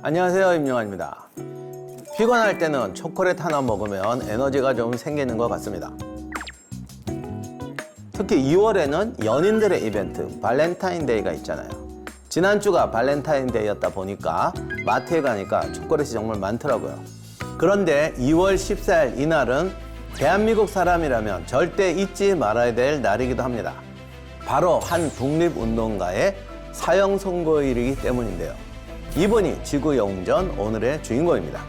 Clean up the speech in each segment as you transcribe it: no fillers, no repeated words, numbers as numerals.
안녕하세요, 임영환입니다. 피곤할 때는 초콜릿 하나 먹으면 에너지가 좀 생기는 것 같습니다. 특히 2월에는 연인들의 이벤트 발렌타인데이가 있잖아요. 지난주가 발렌타인데이였다 보니까 마트에 가니까 초콜릿이 정말 많더라고요. 그런데 2월 14일 이날은 대한민국 사람이라면 절대 잊지 말아야 될 날이기도 합니다. 바로 한 독립운동가의 사형 선고일이기 때문인데요. 이분이 지구영웅전 오늘의 주인공입니다.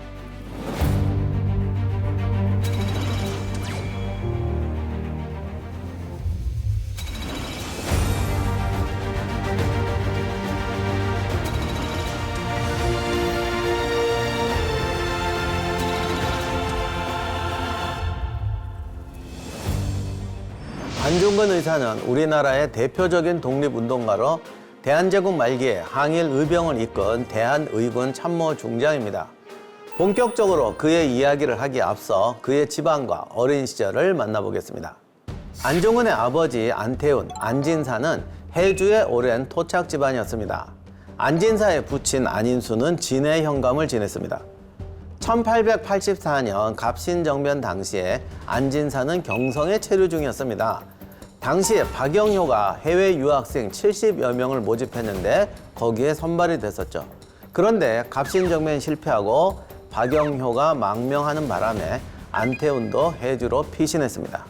안중근 의사는 우리나라의 대표적인 독립운동가로 대한제국 말기에 항일 의병을 이끈 대한의군 참모 중장입니다. 본격적으로 그의 이야기를 하기에 앞서 그의 집안과 어린 시절을 만나보겠습니다. 안중근의 아버지 안태훈, 안진사는 해주의 오랜 토착 집안이었습니다. 안진사의 부친 안인수는 진해 현감을 지냈습니다. 1884년 갑신정변 당시에 안진사는 경성에 체류 중이었습니다. 당시에 박영효가 해외 유학생 70여 명을 모집했는데 거기에 선발이 됐었죠. 그런데 갑신정변 실패하고 박영효가 망명하는 바람에 안태훈도 해주로 피신했습니다.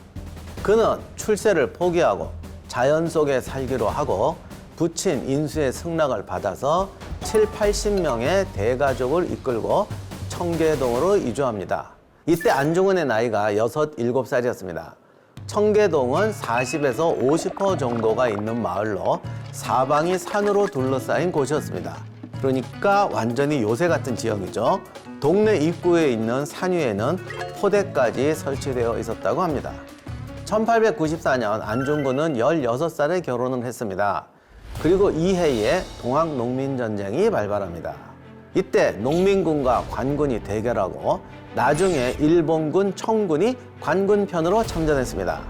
그는 출세를 포기하고 자연 속에 살기로 하고 부친 인수의 승낙을 받아서 80명의 대가족을 이끌고 청계동으로 이주합니다. 이때 안중근의 나이가 6, 7살이었습니다. 청계동은 40에서 50% 정도가 있는 마을로 사방이 산으로 둘러싸인 곳이었습니다. 그러니까 완전히 요새 같은 지형이죠. 동네 입구에 있는 산 위에는 포대까지 설치되어 있었다고 합니다. 1894년 안중근은 16살에 결혼을 했습니다. 그리고 이 해에 동학농민전쟁이 발발합니다. 이때 농민군과 관군이 대결하고 나중에 일본군 청군이 관군 편으로 참전했습니다.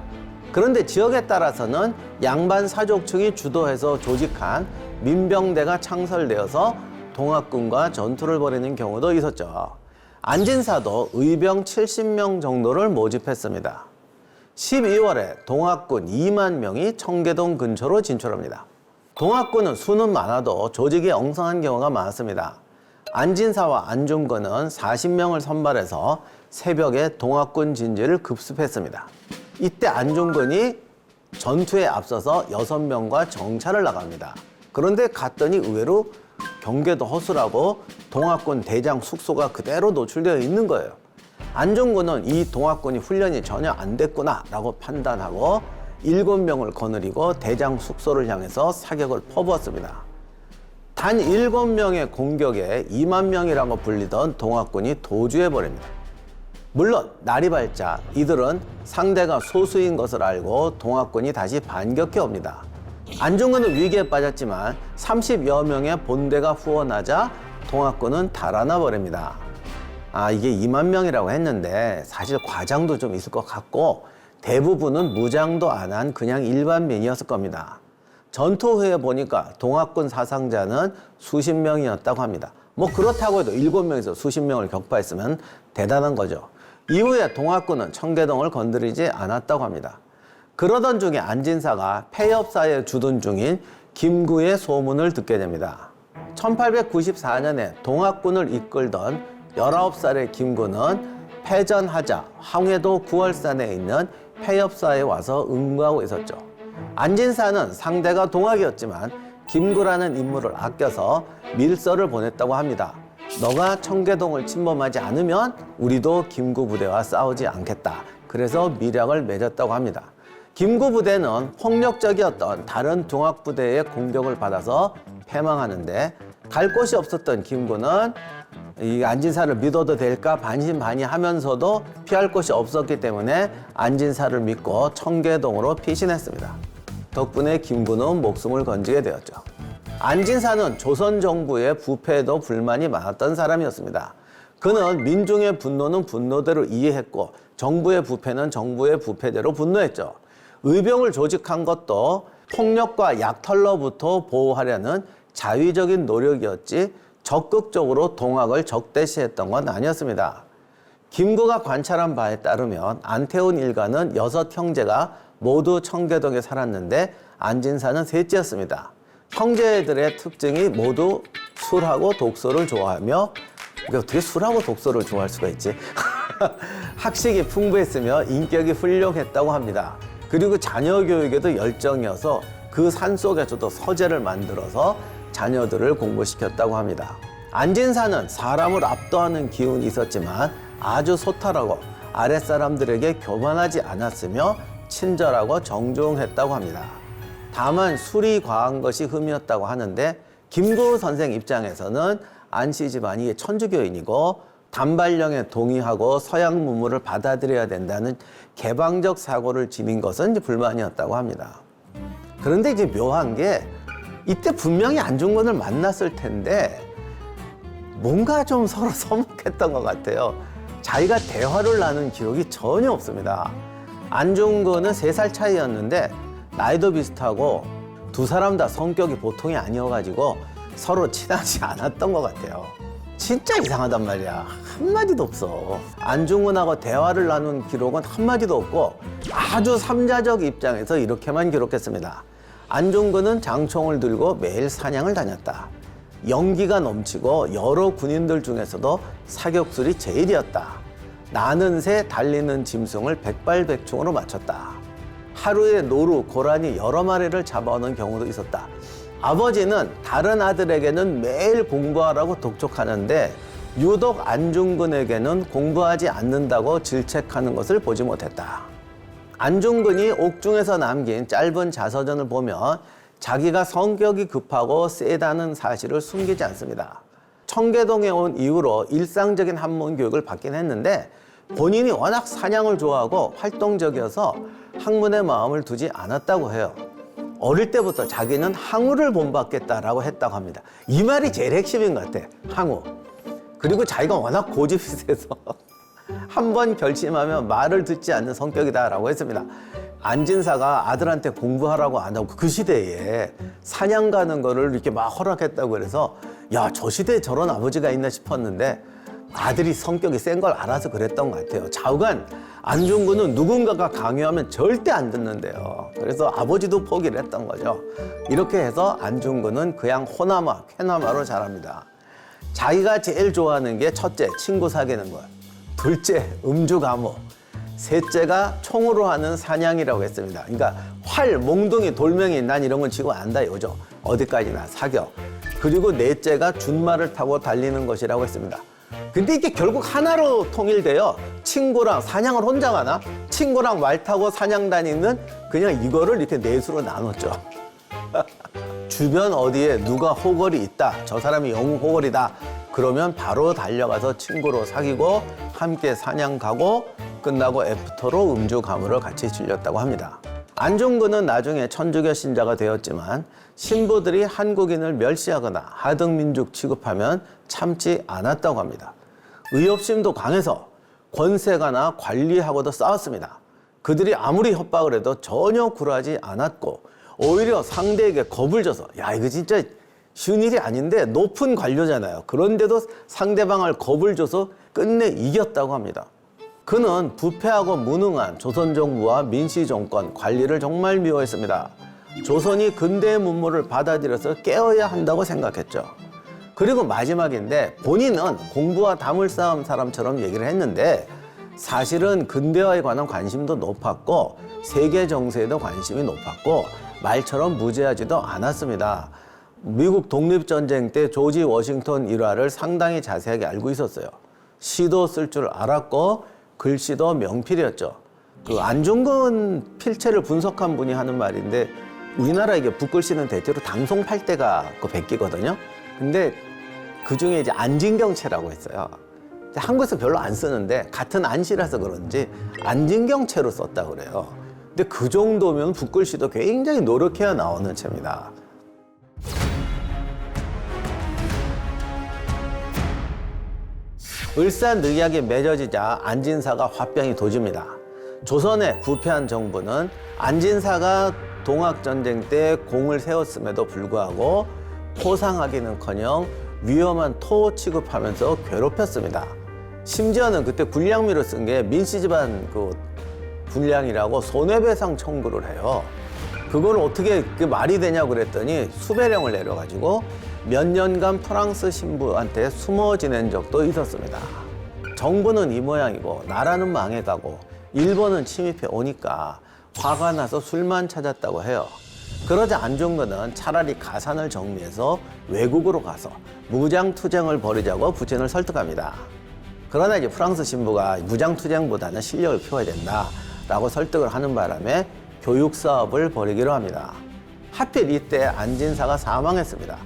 그런데 지역에 따라서는 양반 사족층이 주도해서 조직한 민병대가 창설되어서 동학군과 전투를 벌이는 경우도 있었죠. 안진사도 의병 70명 정도를 모집했습니다. 12월에 동학군 2만 명이 청계동 근처로 진출합니다. 동학군은 수는 많아도 조직이 엉성한 경우가 많았습니다. 안진사와 안중근은 40명을 선발해서 새벽에 동학군 진지를 급습했습니다. 이때 안중근이 전투에 앞서서 6명과 정찰을 나갑니다. 그런데 갔더니 의외로 경계도 허술하고 동학군 대장 숙소가 그대로 노출되어 있는 거예요. 안중근은 이 동학군이 훈련이 전혀 안 됐구나 라고 판단하고 7명을 거느리고 대장 숙소를 향해서 사격을 퍼부었습니다. 단 7명의 공격에 2만 명이라고 불리던 동학군이 도주해버립니다. 물론 날이 밝자 이들은 상대가 소수인 것을 알고 동학군이 다시 반격해 옵니다. 안중근은 위기에 빠졌지만 30여 명의 본대가 후원하자 동학군은 달아나 버립니다. 이게 2만 명이라고 했는데 사실 과장도 좀 있을 것 같고 대부분은 무장도 안 한 그냥 일반민이었을 겁니다. 전투 후에 보니까 동학군 사상자는 수십 명이었다고 합니다. 뭐 그렇다고 해도 7명에서 수십 명을 격파했으면 대단한 거죠. 이후에 동학군은 청계동을 건드리지 않았다고 합니다. 그러던 중에 안진사가 폐업사에 주둔 중인 김구의 소문을 듣게 됩니다. 1894년에 동학군을 이끌던 19살의 김구는 패전하자 황해도 구월산에 있는 폐업사에 와서 응무하고 있었죠. 안진사는 상대가 동학이었지만 김구라는 인물을 아껴서 밀서를 보냈다고 합니다. 너가 청계동을 침범하지 않으면 우리도 김구 부대와 싸우지 않겠다. 그래서 밀약을 맺었다고 합니다. 김구 부대는 폭력적이었던 다른 동학 부대의 공격을 받아서 패망하는데 갈 곳이 없었던 김구는 이 안진사를 믿어도 될까 반신반의하면서도 피할 곳이 없었기 때문에 안진사를 믿고 청계동으로 피신했습니다. 덕분에 김구는 목숨을 건지게 되었죠. 안진사는 조선 정부의 부패에도 불만이 많았던 사람이었습니다. 그는 민중의 분노는 분노대로 이해했고 정부의 부패는 정부의 부패대로 분노했죠. 의병을 조직한 것도 폭력과 약탈로부터 보호하려는 자위적인 노력이었지 적극적으로 동학을 적대시했던 건 아니었습니다. 김구가 관찰한 바에 따르면 안태훈 일가는 6 형제가 모두 청계동에 살았는데 안진사는 셋째였습니다. 형제들의 특징이 모두 술하고 독서를 좋아하며, 이게 어떻게 술하고 독서를 좋아할 수가 있지? 학식이 풍부했으며 인격이 훌륭했다고 합니다. 그리고 자녀 교육에도 열정이어서 그 산속에서도 서재를 만들어서 자녀들을 공부시켰다고 합니다. 안진사는 사람을 압도하는 기운이 있었지만 아주 소탈하고 아랫사람들에게 교만하지 않았으며 친절하고 정중했다고 합니다. 다만 술이 과한 것이 흠이었다고 하는데 김구 선생 입장에서는 안씨 집안이 천주교인이고 단발령에 동의하고 서양 문물을 받아들여야 된다는 개방적 사고를 지닌 것은 이제 불만이었다고 합니다. 그런데 이제 묘한 게 이때 분명히 안중근을 만났을 텐데 뭔가 좀 서로 서먹했던 것 같아요. 자기가 대화를 나눈 기록이 전혀 없습니다. 안중근은 3살 차이였는데 나이도 비슷하고 두 사람 다 성격이 보통이 아니어가지고 서로 친하지 않았던 것 같아요. 진짜 이상하단 말이야. 한마디도 없어. 안중근하고 대화를 나눈 기록은 한마디도 없고 아주 삼자적 입장에서 이렇게만 기록했습니다. 안중근은 장총을 들고 매일 사냥을 다녔다. 용기가 넘치고 여러 군인들 중에서도 사격술이 제일이었다. 나는 새, 달리는 짐승을 백발백중으로 맞췄다. 하루에 노루, 고라니 여러 마리를 잡아오는 경우도 있었다. 아버지는 다른 아들에게는 매일 공부하라고 독촉하는데 유독 안중근에게는 공부하지 않는다고 질책하는 것을 보지 못했다. 안중근이 옥중에서 남긴 짧은 자서전을 보면 자기가 성격이 급하고 세다는 사실을 숨기지 않습니다. 청계동에 온 이후로 일상적인 한문 교육을 받긴 했는데 본인이 워낙 사냥을 좋아하고 활동적이어서 학문에 마음을 두지 않았다고 해요. 어릴 때부터 자기는 항우를 본받겠다라고 했다고 합니다. 이 말이 제일 핵심인 것 같아. 항우. 그리고 자기가 워낙 고집이 세서 한 번 결심하면 말을 듣지 않는 성격이다라고 했습니다. 안진사가 아들한테 공부하라고 안 하고 그 시대에 사냥 가는 거를 이렇게 막 허락했다고 그래서 야, 저 시대에 저런 아버지가 있나 싶었는데 아들이 성격이 센 걸 알아서 그랬던 것 같아요. 좌우간 안중근은 누군가가 강요하면 절대 안 듣는데요. 그래서 아버지도 포기를 했던 거죠. 이렇게 해서 안중근은 그냥 호남아, 쾌남아로 자랍니다. 자기가 제일 좋아하는 게 첫째, 친구 사귀는 것. 둘째, 음주 감호. 셋째가 총으로 하는 사냥이라고 했습니다. 그러니까 활, 몽둥이, 돌멩이 난 이런 건 지고 안다 이거죠. 어디까지나 사격. 그리고 넷째가 준말을 타고 달리는 것이라고 했습니다. 근데 이게 결국 하나로 통일돼요. 친구랑 사냥을 혼자 가나? 친구랑 말 타고 사냥 다니는 그냥 이거를 이렇게 넷으로 나눴죠. 주변 어디에 누가 호걸이 있다. 저 사람이 영웅 호걸이다. 그러면 바로 달려가서 친구로 사귀고 함께 사냥 가고 끝나고 애프터로 음주 가무를 같이 즐겼다고 합니다. 안중근은 나중에 천주교 신자가 되었지만 신부들이 한국인을 멸시하거나 하등민족 취급하면 참지 않았다고 합니다. 의협심도 강해서 권세가나 관리하고도 싸웠습니다. 그들이 아무리 협박을 해도 전혀 굴하지 않았고 오히려 상대에게 겁을 줘서 야 이거 진짜 쉬운 일이 아닌데 높은 관료잖아요. 그런데도 상대방을 겁을 줘서 끝내 이겼다고 합니다. 그는 부패하고 무능한 조선 정부와 민씨 정권 관리를 정말 미워했습니다. 조선이 근대의 문물을 받아들여서 깨어야 한다고 생각했죠. 그리고 마지막인데 본인은 공부와 담을 쌓은 사람처럼 얘기를 했는데 사실은 근대화에 관한 관심도 높았고 세계 정세에도 관심이 높았고 말처럼 무지하지도 않았습니다. 미국 독립전쟁 때 조지 워싱턴 일화를 상당히 자세하게 알고 있었어요. 시도 쓸 줄 알았고 글씨도 명필이었죠. 그 안중근 필체를 분석한 분이 하는 말인데 우리나라 이게 붓글씨는 대체로 당송팔대가 그 백기거든요. 근데 그 중에 이제 안진경체라고 했어요. 한국에서 별로 안 쓰는데 같은 안씨라서 그런지 안진경체로 썼다고 그래요. 근데 그 정도면 붓글씨도 굉장히 노력해야 나오는 체입니다. 을사늑약이 맺어지자 안진사가 화병이 도집니다. 조선의 부패한 정부는 안진사가 동학전쟁 때 공을 세웠음에도 불구하고 포상하기는커녕 위험한 토 취급하면서 괴롭혔습니다. 심지어는 그때 군량미를 쓴 게 민씨 집안 그 군량이라고 손해배상 청구를 해요. 그걸 어떻게 그 말이 되냐고 그랬더니 수배령을 내려가지고 몇 년간 프랑스 신부한테 숨어 지낸 적도 있었습니다. 정부는 이 모양이고 나라는 망해가고 일본은 침입해 오니까 화가 나서 술만 찾았다고 해요. 그러자 안중근은 차라리 가산을 정리해서 외국으로 가서 무장투쟁을 벌이자고 부친을 설득합니다. 그러나 이제 프랑스 신부가 무장투쟁보다는 실력을 키워야 된다라고 설득을 하는 바람에 교육사업을 벌이기로 합니다. 하필 이때 안진사가 사망했습니다.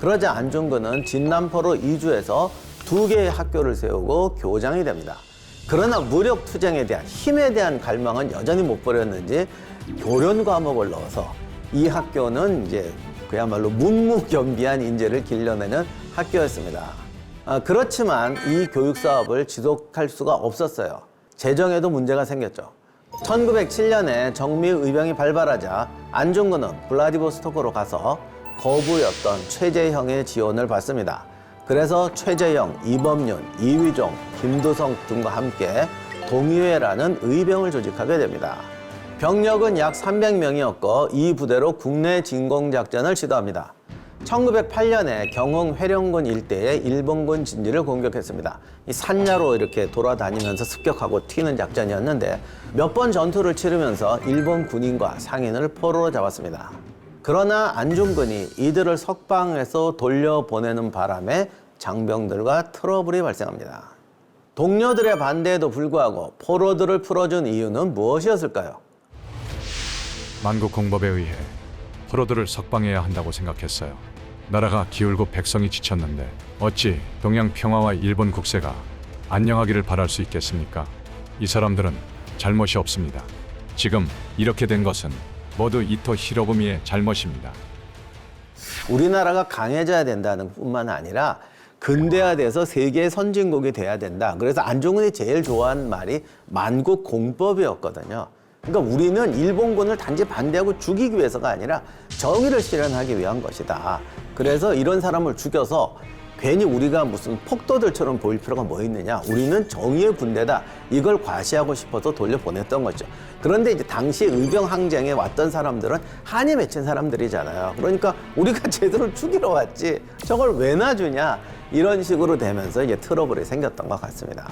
그러자 안중근은 진남포로 이주해서 2개의 학교를 세우고 교장이 됩니다. 그러나 무력투쟁에 대한 힘에 대한 갈망은 여전히 못 버렸는지 교련 과목을 넣어서 이 학교는 이제 그야말로 문무경비한 인재를 길러내는 학교였습니다. 그렇지만 이 교육 사업을 지속할 수가 없었어요. 재정에도 문제가 생겼죠. 1907년에 정미의병이 발발하자 안중근은 블라디보스토크로 가서 거부였던 최재형의 지원을 받습니다. 그래서 최재형, 이범윤, 이휘종, 김두성 등과 함께 동의회라는 의병을 조직하게 됩니다. 병력은 약 300명이었고 이 부대로 국내 진공작전을 시도합니다. 1908년에 경흥 회령군 일대의 일본군 진지를 공격했습니다. 이 산야로 이렇게 돌아다니면서 습격하고 튀는 작전이었는데 몇 번 전투를 치르면서 일본 군인과 상인을 포로로 잡았습니다. 그러나 안중근이 이들을 석방해서 돌려보내는 바람에 장병들과 트러블이 발생합니다. 동료들의 반대에도 불구하고 포로들을 풀어준 이유는 무엇이었을까요? 만국 공법에 의해 포로들을 석방해야 한다고 생각했어요. 나라가 기울고 백성이 지쳤는데 어찌 동양 평화와 일본 국세가 안녕하기를 바랄 수 있겠습니까? 이 사람들은 잘못이 없습니다. 지금 이렇게 된 것은 모두 이토 히로부미의 잘못입니다. 우리나라가 강해져야 된다는 뿐만 아니라 근대화돼서 세계의 선진국이 돼야 된다. 그래서 안중근이 제일 좋아하는 말이 만국 공법이었거든요. 그러니까 우리는 일본군을 단지 반대하고 죽이기 위해서가 아니라 정의를 실현하기 위한 것이다. 그래서 이런 사람을 죽여서 괜히 우리가 무슨 폭도들처럼 보일 필요가 뭐 있느냐. 우리는 정의의 군대다. 이걸 과시하고 싶어서 돌려보냈던 거죠. 그런데 이제 당시 의병 항쟁에 왔던 사람들은 한이 맺힌 사람들이잖아요. 그러니까 우리가 쟤들을 죽이러 왔지 저걸 왜 놔주냐. 이런 식으로 되면서 이제 트러블이 생겼던 것 같습니다.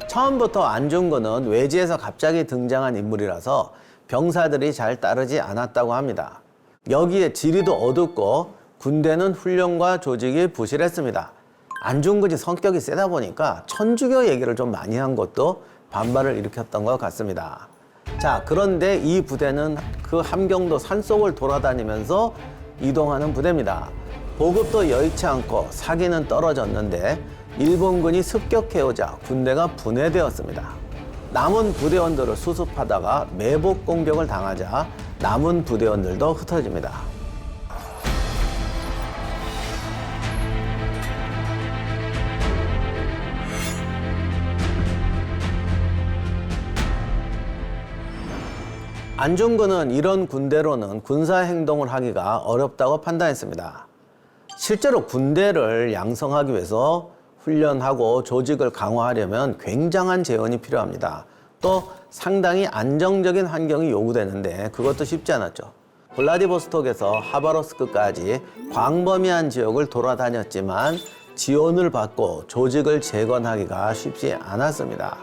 처음부터 안중근은 외지에서 갑자기 등장한 인물이라서 병사들이 잘 따르지 않았다고 합니다. 여기에 지리도 어둡고 군대는 훈련과 조직이 부실했습니다. 안중근이 성격이 세다 보니까 천주교 얘기를 좀 많이 한 것도 반발을 일으켰던 것 같습니다. 자, 그런데 이 부대는 그 함경도 산속을 돌아다니면서 이동하는 부대입니다. 보급도 여의치 않고 사기는 떨어졌는데 일본군이 습격해오자 군대가 분해되었습니다. 남은 부대원들을 수습하다가 매복 공격을 당하자 남은 부대원들도 흩어집니다. 안중근은 이런 군대로는 군사행동을 하기가 어렵다고 판단했습니다. 실제로 군대를 양성하기 위해서 훈련하고 조직을 강화하려면 굉장한 재원이 필요합니다. 또 상당히 안정적인 환경이 요구되는데 그것도 쉽지 않았죠. 블라디보스톡에서 하바롭스크까지 광범위한 지역을 돌아다녔지만 지원을 받고 조직을 재건하기가 쉽지 않았습니다.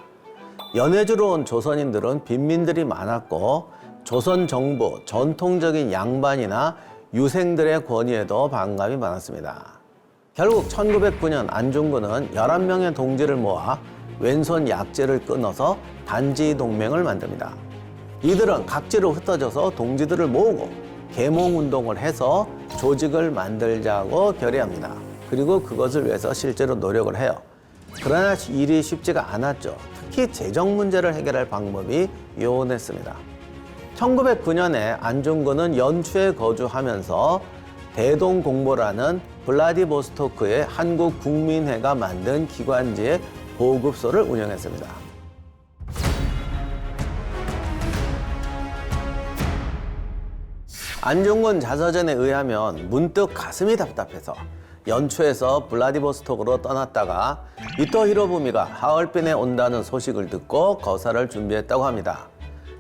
연해주로 온 조선인들은 빈민들이 많았고 조선 정부 전통적인 양반이나 유생들의 권위에도 반감이 많았습니다. 결국 1909년 안중근은 11명의 동지를 모아 왼손 약제를 끊어서 단지 동맹을 만듭니다. 이들은 각지로 흩어져서 동지들을 모으고 계몽운동을 해서 조직을 만들자고 결의합니다. 그리고 그것을 위해서 실제로 노력을 해요. 그러나 일이 쉽지가 않았죠. 특히 재정 문제를 해결할 방법이 요원했습니다. 1909년에 안중근은 연추에 거주하면서 대동공보라는 블라디보스토크의 한국국민회가 만든 기관지의 보급소를 운영했습니다. 안중근 자서전에 의하면 문득 가슴이 답답해서 연초에서 블라디보스톡으로 떠났다가 이토 히로부미가 하얼빈에 온다는 소식을 듣고 거사를 준비했다고 합니다.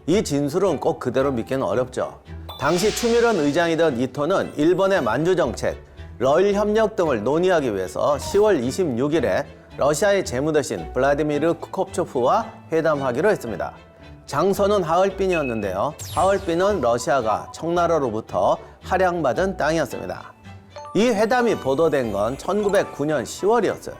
이 진술은 꼭 그대로 믿기는 어렵죠. 당시 추미련 의장이던 이토는 일본의 만주 정책, 러일 협력 등을 논의하기 위해서 10월 26일에 러시아의 재무대신 블라디미르 쿠콥초프와 회담하기로 했습니다. 장소는 하얼빈이었는데요. 하얼빈은 러시아가 청나라로부터 할양받은 땅이었습니다. 이 회담이 보도된 건 1909년 10월이었어요.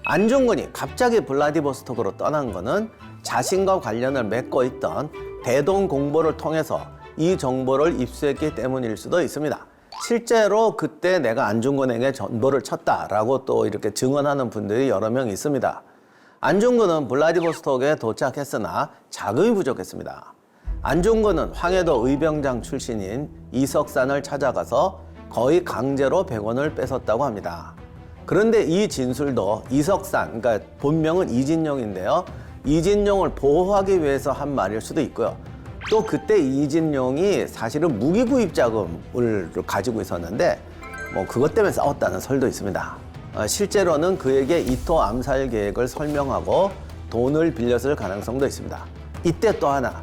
안중근이 갑자기 블라디보스톡으로 떠난 거는 자신과 관련을 맺고 있던 대동공보를 통해서 이 정보를 입수했기 때문일 수도 있습니다. 실제로 그때 내가 안중근에게 전보를 쳤다라고 또 이렇게 증언하는 분들이 여러 명 있습니다. 안중근은 블라디보스톡에 도착했으나 자금이 부족했습니다. 안중근은 황해도 의병장 출신인 이석산을 찾아가서 거의 강제로 100원을 뺏었다고 합니다. 그런데 이 진술도 이석산, 그러니까 본명은 이진용인데요. 이진용을 보호하기 위해서 한 말일 수도 있고요. 또 그때 이진용이 사실은 무기 구입 자금을 가지고 있었는데 뭐 그것 때문에 싸웠다는 설도 있습니다. 실제로는 그에게 이토 암살 계획을 설명하고 돈을 빌렸을 가능성도 있습니다. 이때 또 하나,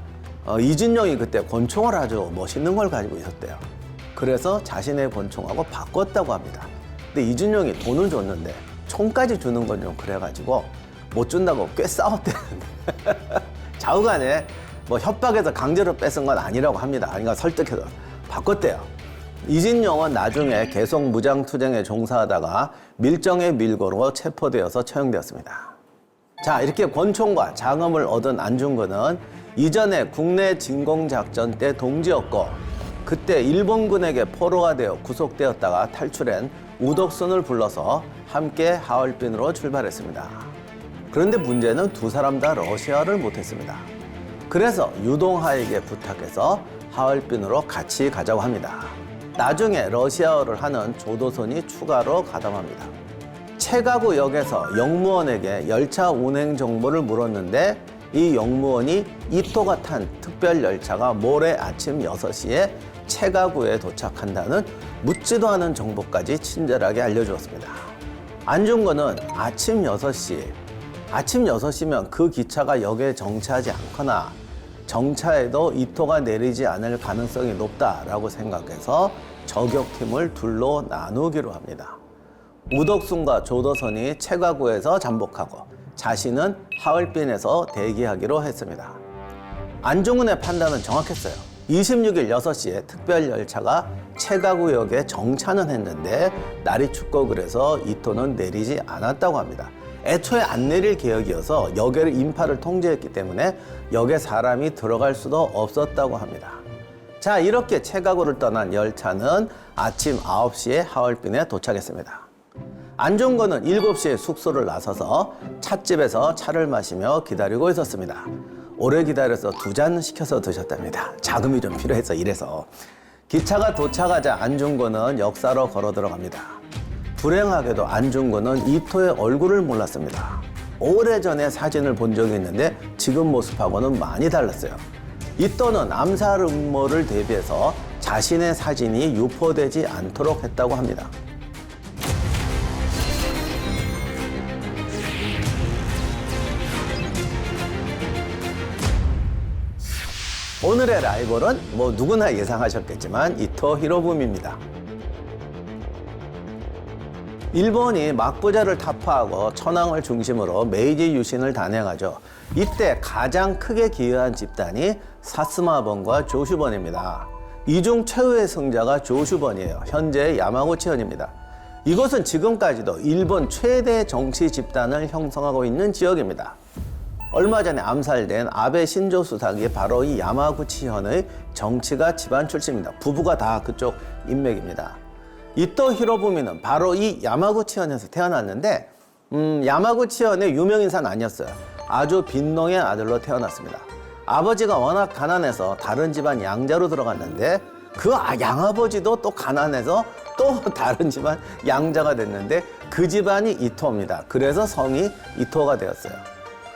이진용이 그때 권총을 아주 멋있는 걸 가지고 있었대요. 그래서 자신의 권총하고 바꿨다고 합니다. 근데 이진용이 돈을 줬는데 총까지 주는 건 좀 그래가지고 못 준다고 꽤 싸웠대는데 좌우간에 뭐 협박해서 강제로 뺏은 건 아니라고 합니다. 그러니까 설득해서 바꿨대요. 이진용은 나중에 계속 무장투쟁에 종사하다가 밀정의 밀고로 체포되어서 처형되었습니다. 자, 이렇게 권총과 장엄을 얻은 안중근은 이전에 국내 진공작전 때 동지였고 그때 일본군에게 포로가 되어 구속되었다가 탈출한 우덕순을 불러서 함께 하얼빈으로 출발했습니다. 그런데 문제는 두 사람 다 러시아를 못했습니다. 그래서 유동하에게 부탁해서 하얼빈으로 같이 가자고 합니다. 나중에 러시아어를 하는 조도선이 추가로 가담합니다. 체가구역에서 영무원에게 열차 운행 정보를 물었는데 이 영무원이 이토가 탄 특별 열차가 모레 아침 6시에 체가구에 도착한다는 묻지도 않은 정보까지 친절하게 알려주었습니다. 안중근은 아침 6시면 그 기차가 역에 정차하지 않거나 정차에도 이토가 내리지 않을 가능성이 높다라고 생각해서 저격팀을 둘로 나누기로 합니다. 우덕순과 조도선이 체가구에서 잠복하고 자신은 하얼빈에서 대기하기로 했습니다. 안중근의 판단은 정확했어요. 26일 6시에 특별 열차가 체가구역에 정차는 했는데 날이 춥고 그래서 이토는 내리지 않았다고 합니다. 애초에 안 내릴 계획이어서 역의 인파를 통제했기 때문에 역에 사람이 들어갈 수도 없었다고 합니다. 자, 이렇게 체가구를 떠난 열차는 아침 9시에 하얼빈에 도착했습니다. 안중근은 7시에 숙소를 나서서 찻집에서 차를 마시며 기다리고 있었습니다. 오래 기다려서 2잔 시켜서 드셨답니다. 자금이 좀 필요해서 이래서. 기차가 도착하자 안중근은 역사로 걸어 들어갑니다. 불행하게도 안중근은 이토의 얼굴을 몰랐습니다. 오래전에 사진을 본 적이 있는데 지금 모습하고는 많이 달랐어요. 이토는 암살 음모를 대비해서 자신의 사진이 유포되지 않도록 했다고 합니다. 오늘의 라이벌은 뭐 누구나 예상하셨겠지만 이토 히로부미입니다. 일본이 막부자를 타파하고 천황을 중심으로 메이지 유신을 단행하죠. 이때 가장 크게 기여한 집단이 사스마번과 조슈번입니다. 이 중 최후의 승자가 조슈번이에요. 현재의 야마구치현입니다. 이곳은 지금까지도 일본 최대 정치 집단을 형성하고 있는 지역입니다. 얼마 전에 암살된 아베 신조 수상이 바로 이 야마구치현의 정치가 집안 출신입니다. 부부가 다 그쪽 인맥입니다. 이토 히로부미는 바로 이 야마구치현에서 태어났는데 야마구치현의 유명인사는 아니었어요. 아주 빈농의 아들로 태어났습니다. 아버지가 워낙 가난해서 다른 집안 양자로 들어갔는데 그 양아버지도 또 가난해서 또 다른 집안 양자가 됐는데 그 집안이 이토입니다. 그래서 성이 이토가 되었어요.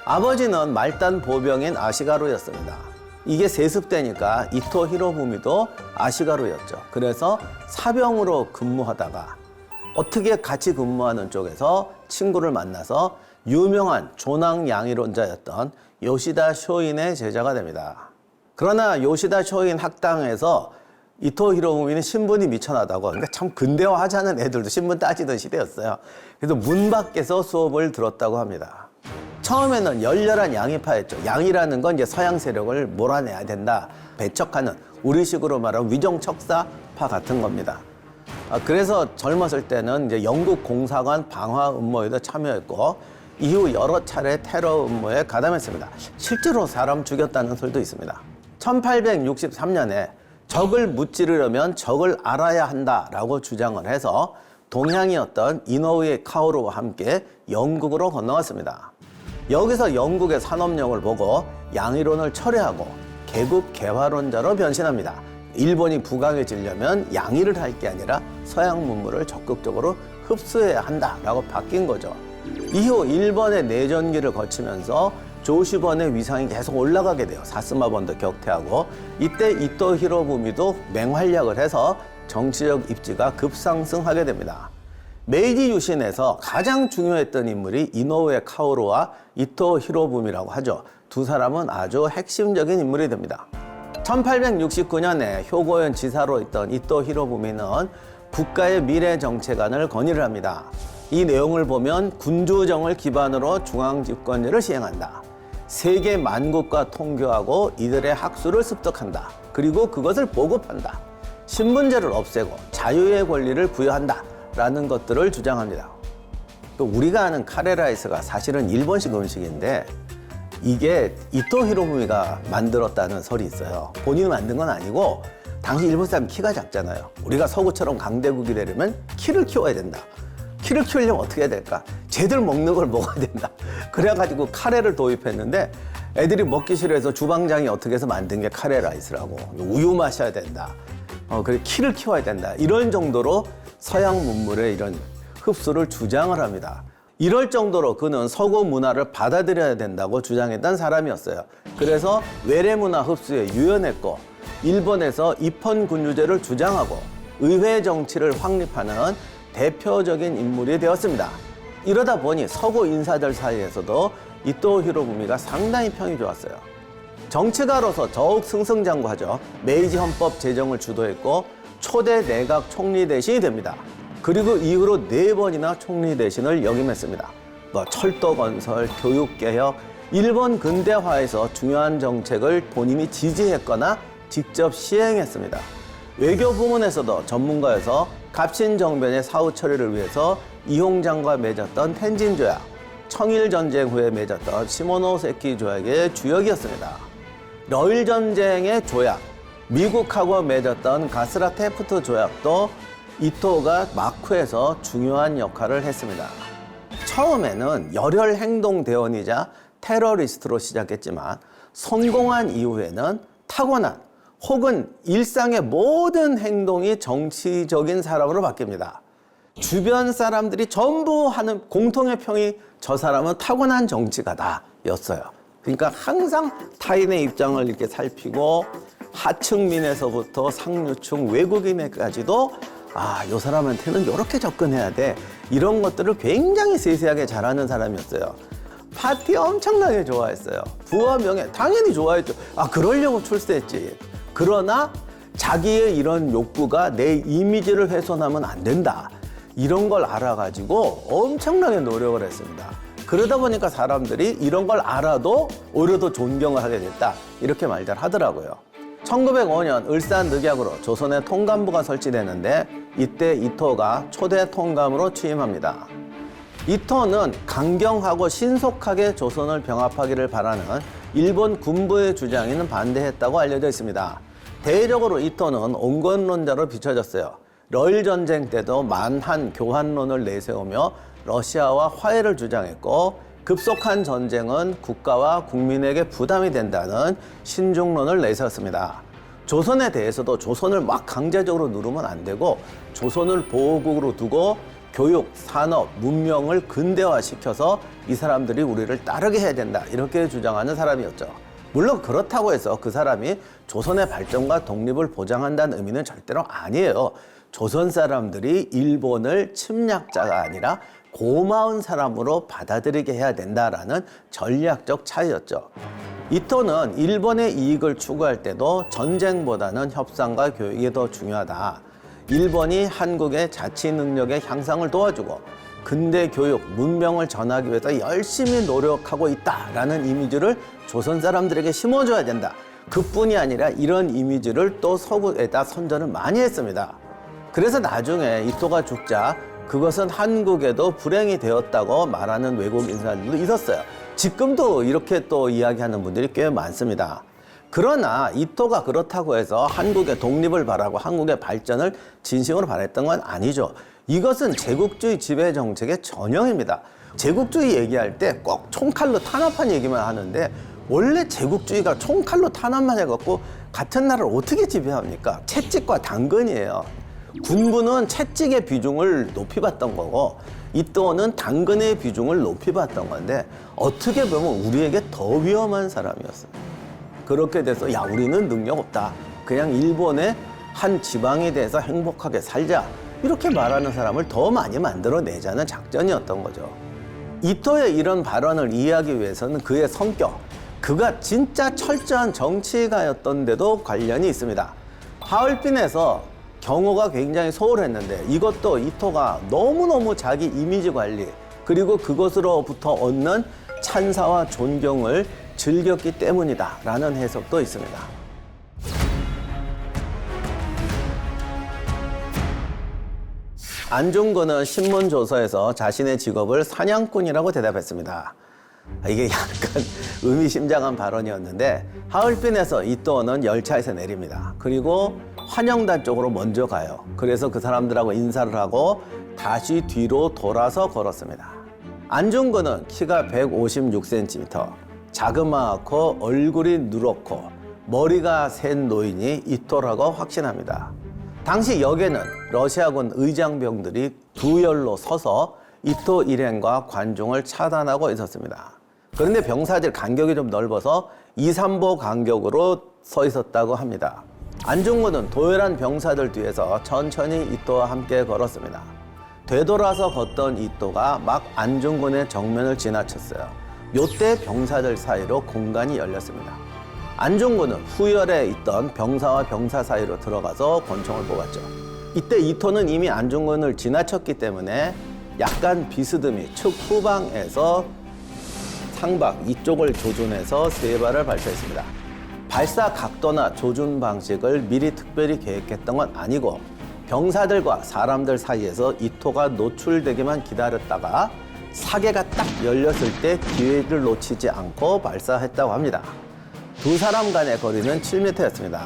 아버지는 말단 보병인 아시가루였습니다. 이게 세습되니까 이토 히로부미도 아시가루였죠. 그래서 사병으로 근무하다가 어떻게 같이 근무하는 쪽에서 친구를 만나서 유명한 조낭 양이론자였던 요시다 쇼인의 제자가 됩니다. 그러나 요시다 쇼인 학당에서 이토 히로부미는 신분이 미천하다고, 그러니까 참 근대화하자는 애들도 신분 따지던 시대였어요. 그래서 문 밖에서 수업을 들었다고 합니다. 처음에는 열렬한 양위파였죠. 양이라는 건 이제 서양 세력을 몰아내야 된다, 배척하는, 우리식으로 말하면 위정척사파 같은 겁니다. 그래서 젊었을 때는 이제 영국 공사관 방화 음모에도 참여했고, 이후 여러 차례 테러 음모에 가담했습니다. 실제로 사람 죽였다는 설도 있습니다. 1863년에 적을 무찌르려면 적을 알아야 한다라고 주장을 해서 동양이었던 이노우에 카오루와 함께 영국으로 건너왔습니다. 여기서 영국의 산업령을 보고 양이론을 철회하고 개국 개화론자로 변신합니다. 일본이 부강해지려면 양의를 할 게 아니라 서양 문물을 적극적으로 흡수해야 한다라고 바뀐 거죠. 이후 일본의 내전기를 거치면서 조시번의 위상이 계속 올라가게 돼요. 사스마번도 격퇴하고, 이때 이토 히로부미도 맹활약을 해서 정치적 입지가 급상승하게 됩니다. 메이지 유신에서 가장 중요했던 인물이 이노우에 카오루와 이토 히로부미라고 하죠. 두 사람은 아주 핵심적인 인물이 됩니다. 1869년에 효고현 지사로 있던 이토 히로부미는 국가의 미래 정책안을 건의를 합니다. 이 내용을 보면 군주정을 기반으로 중앙집권제를 시행한다. 세계 만국과 통교하고 이들의 학술을 습득한다. 그리고 그것을 보급한다. 신분제를 없애고 자유의 권리를 부여한다. 라는 것들을 주장합니다. 또 우리가 아는 카레라이스가 사실은 일본식 음식인데 이게 이토 히로부미가 만들었다는 설이 있어요. 본인이 만든 건 아니고, 당시 일본 사람 키가 작잖아요. 우리가 서구처럼 강대국이 되려면 키를 키워야 된다. 키를 키우려면 어떻게 해야 될까? 쟤들 먹는 걸 먹어야 된다. 그래가지고 카레를 도입했는데 애들이 먹기 싫어해서 주방장이 어떻게 해서 만든 게 카레라이스라고. 우유 마셔야 된다. 그래 키를 키워야 된다. 이런 정도로 서양 문물의 이런 흡수를 주장을 합니다. 이럴 정도로 그는 서구 문화를 받아들여야 된다고 주장했던 사람이었어요. 그래서 외래 문화 흡수에 유연했고, 일본에서 입헌군주제를 주장하고 의회 정치를 확립하는 대표적인 인물이 되었습니다. 이러다 보니 서구 인사들 사이에서도 이토 히로부미가 상당히 평이 좋았어요. 정치가로서 더욱 승승장구하죠. 메이지 헌법 제정을 주도했고 초대 내각 총리 대신이 됩니다. 그리고 이후로 4번이나 총리 대신을 역임했습니다. 철도 건설, 교육 개혁, 일본 근대화에서 중요한 정책을 본인이 지지했거나 직접 시행했습니다. 외교 부문에서도 전문가여서 갑신정변의 사후 처리를 위해서 이홍장과 맺었던 텐진 조약, 청일 전쟁 후에 맺었던 시모노세키 조약의 주역이었습니다. 러일 전쟁의 조약, 미국하고 맺었던 가스라 테프트 조약도 이토가 마쿠에서 중요한 역할을 했습니다. 처음에는 열혈 행동 대원이자 테러리스트로 시작했지만 성공한 이후에는 타고난 혹은 일상의 모든 행동이 정치적인 사람으로 바뀝니다. 주변 사람들이 전부 하는 공통의 평이 저 사람은 타고난 정치가다 였어요. 그러니까 항상 타인의 입장을 이렇게 살피고 하층민에서부터 상류층 외국인에까지도 이 사람한테는 이렇게 접근해야 돼. 이런 것들을 굉장히 세세하게 잘하는 사람이었어요. 파티 엄청나게 좋아했어요. 부와 명예 당연히 좋아했죠. 그러려고 출세했지. 그러나 자기의 이런 욕구가 내 이미지를 훼손하면 안 된다. 이런 걸 알아가지고 엄청나게 노력을 했습니다. 그러다 보니까 사람들이 이런 걸 알아도 오히려 더 존경을 하게 됐다. 이렇게 말들 하더라고요. 1905년 을사늑약으로 조선의 통감부가 설치되는데 이때 이토가 초대 통감으로 취임합니다. 이토는 강경하고 신속하게 조선을 병합하기를 바라는 일본 군부의 주장에는 반대했다고 알려져 있습니다. 대외적으로 이토는 온건론자로 비춰졌어요. 러일 전쟁 때도 만한 교환론을 내세우며 러시아와 화해를 주장했고, 급속한 전쟁은 국가와 국민에게 부담이 된다는 신중론을 내세웠습니다. 조선에 대해서도 조선을 막 강제적으로 누르면 안 되고 조선을 보호국으로 두고 교육, 산업, 문명을 근대화시켜서 이 사람들이 우리를 따르게 해야 된다, 이렇게 주장하는 사람이었죠. 물론 그렇다고 해서 그 사람이 조선의 발전과 독립을 보장한다는 의미는 절대로 아니에요. 조선 사람들이 일본을 침략자가 아니라 고마운 사람으로 받아들이게 해야 된다라는 전략적 차이였죠. 이토는 일본의 이익을 추구할 때도 전쟁보다는 협상과 교육이 더 중요하다. 일본이 한국의 자치 능력의 향상을 도와주고 근대 교육, 문명을 전하기 위해서 열심히 노력하고 있다라는 이미지를 조선 사람들에게 심어줘야 된다. 그뿐이 아니라 이런 이미지를 또 서구에다 선전을 많이 했습니다. 그래서 나중에 이토가 죽자 그것은 한국에도 불행이 되었다고 말하는 외국 인사들도 있었어요. 지금도 이렇게 또 이야기하는 분들이 꽤 많습니다. 그러나 이토가 그렇다고 해서 한국의 독립을 바라고 한국의 발전을 진심으로 바랬던 건 아니죠. 이것은 제국주의 지배 정책의 전형입니다. 제국주의 얘기할 때 꼭 총칼로 탄압한 얘기만 하는데 원래 제국주의가 총칼로 탄압만 해갖고 같은 나라를 어떻게 지배합니까? 채찍과 당근이에요. 군부는 채찍의 비중을 높이 봤던 거고 이토는 당근의 비중을 높이 봤던 건데 어떻게 보면 우리에게 더 위험한 사람이었어요. 그렇게 돼서 야 우리는 능력 없다. 그냥 일본의 한 지방에 대해서 행복하게 살자. 이렇게 말하는 사람을 더 많이 만들어내자는 작전이었던 거죠. 이토의 이런 발언을 이해하기 위해서는 그의 성격, 그가 진짜 철저한 정치가였던 데도 관련이 있습니다. 하얼빈에서 경호가 굉장히 소홀했는데 이것도 이토가 너무너무 자기 이미지 관리 그리고 그것으로부터 얻는 찬사와 존경을 즐겼기 때문이다라는 해석도 있습니다. 안중근은 신문조서에서 자신의 직업을 사냥꾼이라고 대답했습니다. 이게 약간 의미심장한 발언이었는데 하얼빈에서 이토는 열차에서 내립니다. 그리고 환영단 쪽으로 먼저 가요. 그래서 그 사람들하고 인사를 하고 다시 뒤로 돌아서 걸었습니다. 안중근은 키가 156cm, 자그마하고 얼굴이 누렇고 머리가 센 노인이 이토라고 확신합니다. 당시 역에는 러시아군 의장병들이 두 열로 서서 이토 일행과 관중을 차단하고 있었습니다. 그런데 병사들 간격이 좀 넓어서 2, 3보 간격으로 서 있었다고 합니다. 안중근은 도열한 병사들 뒤에서 천천히 이토와 함께 걸었습니다. 되돌아서 걷던 이토가 막 안중근의 정면을 지나쳤어요. 요때 병사들 사이로 공간이 열렸습니다. 안중근은 후열에 있던 병사와 병사 사이로 들어가서 권총을 뽑았죠. 이때 이토는 이미 안중근을 지나쳤기 때문에 약간 비스듬히 측 후방에서 상박 이쪽을 조준해서 세 발을 발사했습니다. 발사 각도나 조준 방식을 미리 특별히 계획했던 건 아니고 병사들과 사람들 사이에서 이토가 노출되기만 기다렸다가 사계가 딱 열렸을 때 기회를 놓치지 않고 발사했다고 합니다. 두 사람 간의 거리는 7m였습니다.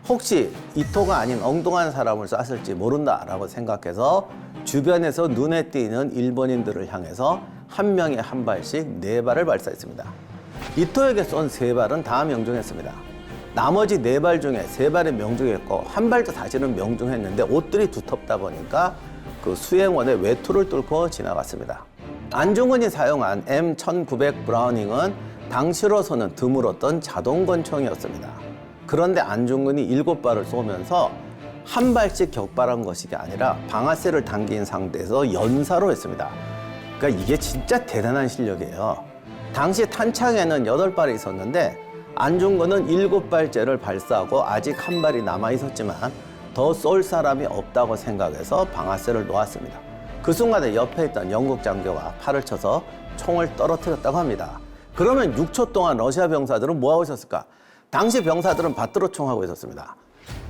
혹시 이토가 아닌 엉뚱한 사람을 쐈을지 모른다라고 생각해서 주변에서 눈에 띄는 일본인들을 향해서 한 명에 한 발씩 4발을 발사했습니다. 이토에게 쏜 3발은 다 명중했습니다. 나머지 4발 중에 3발이 명중했고 한 발도 사실은 명중했는데 옷들이 두텁다 보니까 그 수행원의 외투를 뚫고 지나갔습니다. 안중근이 사용한 M1900 브라우닝은 당시로서는 드물었던 자동권총이었습니다. 그런데 안중근이 7발을 쏘면서 한 발씩 격발한 것이 아니라 방아쇠를 당긴 상태에서 연사로 했습니다. 그러니까 이게 진짜 대단한 실력이에요. 당시 탄창에는 8발이 있었는데 안중근은 7발째를 발사하고 아직 한 발이 남아 있었지만 더 쏠 사람이 없다고 생각해서 방아쇠를 놓았습니다. 그 순간에 옆에 있던 영국 장교가 팔을 쳐서 총을 떨어뜨렸다고 합니다. 그러면 6초 동안 러시아 병사들은 뭐 하고 있었을까? 당시 병사들은 밭드로총 하고 있었습니다.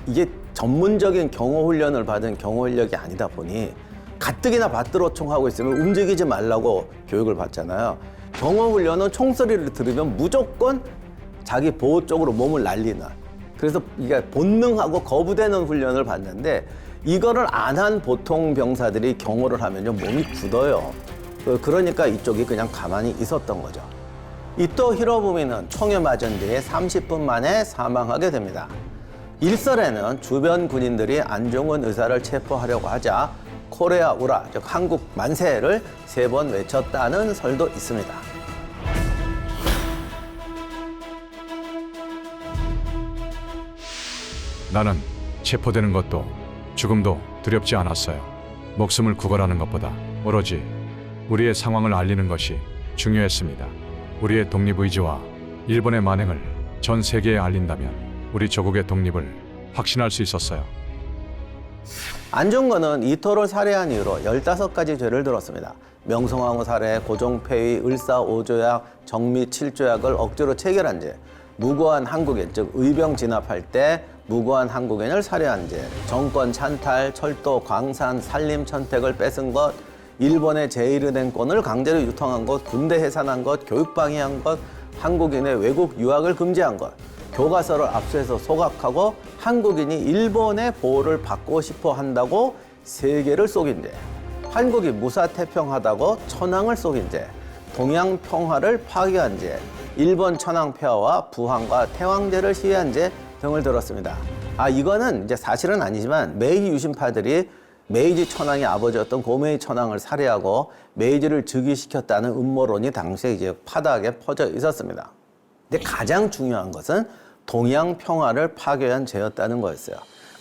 이게 전문적인 경호 훈련을 받은 경호 인력이 아니다 보니 가뜩이나 밭드로총 하고 있으면 움직이지 말라고 교육을 받잖아요. 경호 훈련은 총소리를 들으면 무조건 자기 보호 쪽으로 몸을 날리는, 그래서 이게 본능하고 거부되는 훈련을 받는데 이거를 안 한 보통 병사들이 경호를 하면요 몸이 굳어요. 그러니까 이쪽이 그냥 가만히 있었던 거죠. 이토 히로부미는 총에 맞은 뒤에 30분 만에 사망하게 됩니다. 일설에는 주변 군인들이 안중근 의사를 체포하려고 하자 코레아 우라, 즉 한국 만세를 3번 외쳤다는 설도 있습니다. 나는 체포되는 것도 죽음도 두렵지 않았어요. 목숨을 구걸하는 것보다 오로지 우리의 상황을 알리는 것이 중요했습니다. 우리의 독립의지와 일본의 만행을 전 세계에 알린다면 우리 조국의 독립을 확신할 수 있었어요. 안중근은 이토를 살해한 이유로 15가지 죄를 들었습니다. 명성황후 살해, 고종폐위, 을사오조약, 정미칠조약을 억지로 체결한 죄, 무고한 한국인, 즉 의병 진압할 때 무고한 한국인을 살해한 죄, 정권 찬탈, 철도, 광산, 산림 천택을 뺏은 것, 일본의 제1은행권을 강제로 유통한 것, 군대 해산한 것, 교육 방해한 것, 한국인의 외국 유학을 금지한 것, 교과서를 압수해서 소각하고 한국인이 일본의 보호를 받고 싶어 한다고 세계를 속인 죄, 한국이 무사태평하다고 천황을 속인 죄, 동양 평화를 파괴한 죄, 일본 천황 폐하와 부항과 태왕제를 시해한 죄 등을 들었습니다. 이거는 이제 사실은 아니지만 메이지 유신파들이 메이지 천황의 아버지였던 고메이 천황을 살해하고 메이지를 즉위시켰다는 음모론이 당시에 이제 파다하게 퍼져 있었습니다. 근데 가장 중요한 것은 동양 평화를 파괴한 죄였다는 거였어요.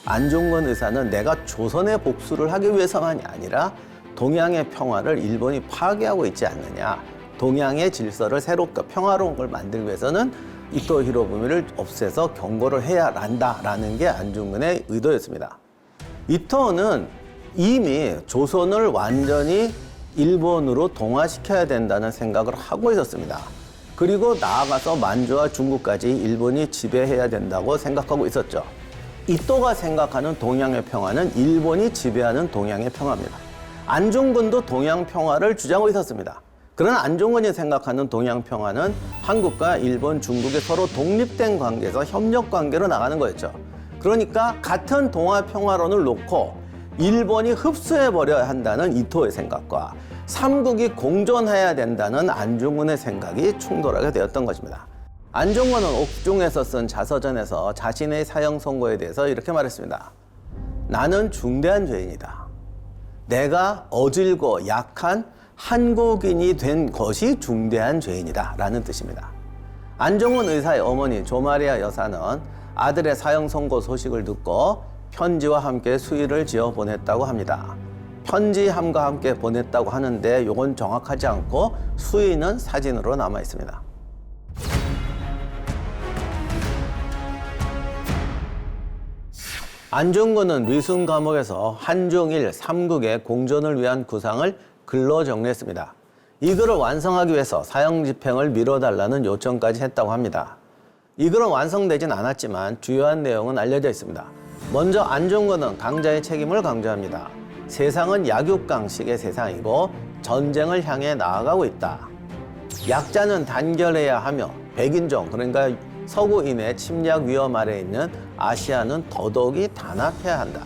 안중근 의사는 내가 조선의 복수를 하기 위해서만이 아니라 동양의 평화를 일본이 파괴하고 있지 않느냐. 동양의 질서를 새롭게 평화로운 걸 만들기 위해서는 이토 히로부미를 없애서 경고를 해야 한다라는 게 안중근의 의도였습니다. 이토는 이미 조선을 완전히 일본으로 동화시켜야 된다는 생각을 하고 있었습니다. 그리고 나아가서 만주와 중국까지 일본이 지배해야 된다고 생각하고 있었죠. 이토가 생각하는 동양의 평화는 일본이 지배하는 동양의 평화입니다. 안중근도 동양 평화를 주장하고 있었습니다. 그러나 안중근이 생각하는 동양 평화는 한국과 일본, 중국이 서로 독립된 관계에서 협력 관계로 나가는 거였죠. 그러니까 같은 동아 평화론을 놓고 일본이 흡수해버려야 한다는 이토의 생각과 삼국이 공존해야 된다는 안중근의 생각이 충돌하게 되었던 것입니다. 안중근은 옥중에서 쓴 자서전에서 자신의 사형 선고에 대해서 이렇게 말했습니다. 나는 중대한 죄인이다. 내가 어질고 약한 한국인이 된 것이 중대한 죄인이다 라는 뜻입니다. 안중근 의사의 어머니 조마리아 여사는 아들의 사형 선고 소식을 듣고 편지와 함께 수의를 지어 보냈다고 합니다. 편지함과 함께 보냈다고 하는데 이건 정확하지 않고 수의는 사진으로 남아 있습니다. 안중근은 리순 감옥에서 한중일 삼국의 공존을 위한 구상을 글로 정리했습니다. 이 글을 완성하기 위해서 사형 집행을 미뤄달라는 요청까지 했다고 합니다. 이 글은 완성되진 않았지만 주요한 내용은 알려져 있습니다. 먼저 안중근은 강자의 책임을 강조합니다. 세상은 약육강식의 세상이고 전쟁을 향해 나아가고 있다. 약자는 단결해야 하며 백인종, 그러니까 서구인의 침략 위험 아래에 있는 아시아는 더더욱이 단합해야 한다.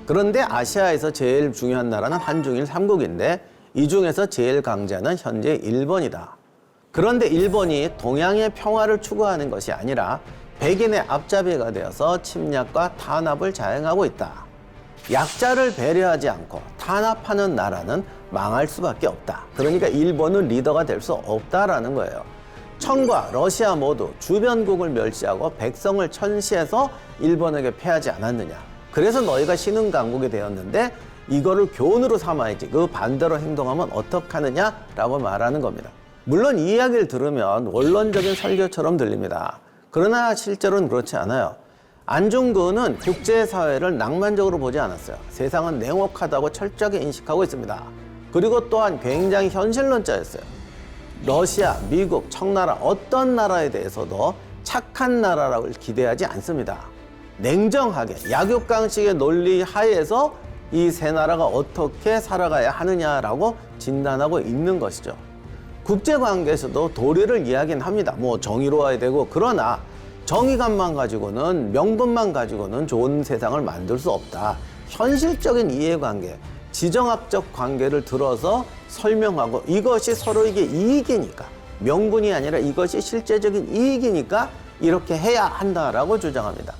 그런데 아시아에서 제일 중요한 나라는 한중일 삼국인데 이 중에서 제일 강자는 현재 일본이다. 그런데 일본이 동양의 평화를 추구하는 것이 아니라 백인의 앞잡이가 되어서 침략과 탄압을 자행하고 있다. 약자를 배려하지 않고 탄압하는 나라는 망할 수밖에 없다. 그러니까 일본은 리더가 될 수 없다라는 거예요. 청과 러시아 모두 주변국을 멸시하고 백성을 천시해서 일본에게 패하지 않았느냐. 그래서 너희가 신흥 강국이 되었는데 이거를 교훈으로 삼아야지. 그 반대로 행동하면 어떡하느냐라고 말하는 겁니다. 물론 이 이야기를 들으면 원론적인 설교처럼 들립니다. 그러나 실제로는 그렇지 않아요. 안중근은 국제사회를 낭만적으로 보지 않았어요. 세상은 냉혹하다고 철저하게 인식하고 있습니다. 그리고 또한 굉장히 현실론자였어요. 러시아, 미국, 청나라 어떤 나라에 대해서도 착한 나라라고 기대하지 않습니다. 냉정하게 약육강식의 논리 하에서 이 세 나라가 어떻게 살아가야 하느냐라고 진단하고 있는 것이죠. 국제관계에서도 도리를 이야기는 합니다. 뭐 정의로워야 되고, 그러나 정의감만 가지고는, 명분만 가지고는 좋은 세상을 만들 수 없다. 현실적인 이해관계, 지정학적 관계를 들어서 설명하고 이것이 서로에게 이익이니까, 명분이 아니라 이것이 실제적인 이익이니까 이렇게 해야 한다라고 주장합니다.